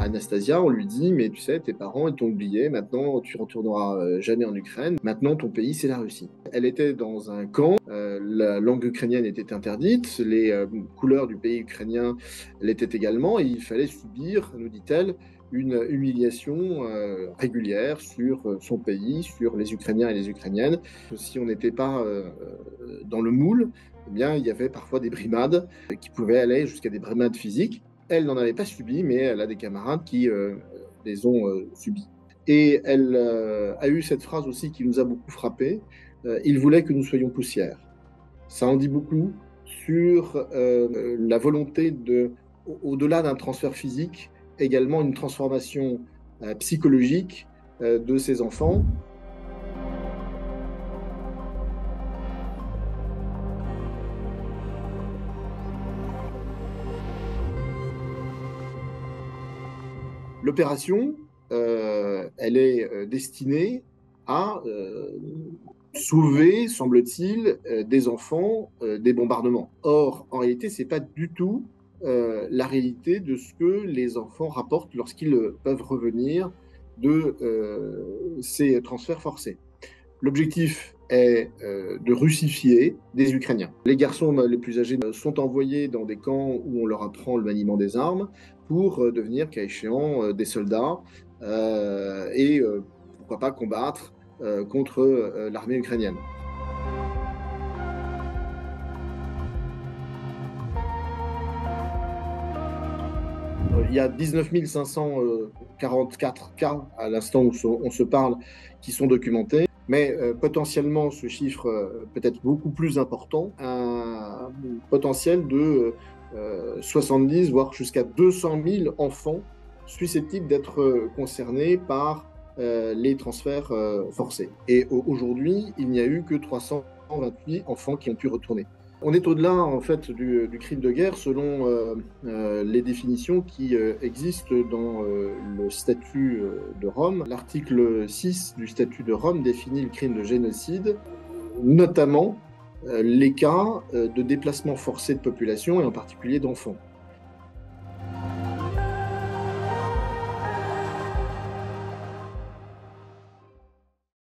Anastasia, on lui dit, mais tu sais, tes parents, ils t'ont oublié, maintenant tu retourneras jamais en Ukraine, maintenant ton pays, c'est la Russie. Elle était dans un camp, la langue ukrainienne était interdite, les couleurs du pays ukrainien l'étaient également, et il fallait subir, nous dit-elle, une humiliation régulière sur son pays, sur les Ukrainiens et les Ukrainiennes. Si on n'était pas dans le moule, eh bien, il y avait parfois des brimades qui pouvaient aller jusqu'à des brimades physiques. Elle n'en avait pas subi, mais elle a des camarades qui les ont subis. Et elle a eu cette phrase aussi qui nous a beaucoup frappé. Il voulait que nous soyons poussière. Ça en dit beaucoup sur la volonté de, au-delà d'un transfert physique, également une transformation psychologique de ces enfants. L'opération, elle est destinée à sauver, semble-t-il, des enfants des bombardements. Or, en réalité, ce n'est pas du tout la réalité de ce que les enfants rapportent lorsqu'ils peuvent revenir de ces transferts forcés. L'objectif est de russifier des Ukrainiens. Les garçons les plus âgés sont envoyés dans des camps où on leur apprend le maniement des armes pour devenir, cas échéant, des soldats et pourquoi pas combattre contre l'armée ukrainienne. Il y a 19 544 cas à l'instant où on se parle qui sont documentés, mais potentiellement ce chiffre peut être beaucoup plus important, un potentiel de 70 voire jusqu'à 200 000 enfants susceptibles d'être concernés par les transferts forcés. Et aujourd'hui, il n'y a eu que 328 enfants qui ont pu retourner. On est au-delà en fait du crime de guerre selon les définitions qui existent dans le statut de Rome. L'article 6 du statut de Rome définit le crime de génocide, notamment les cas de déplacement forcé de population et en particulier d'enfants.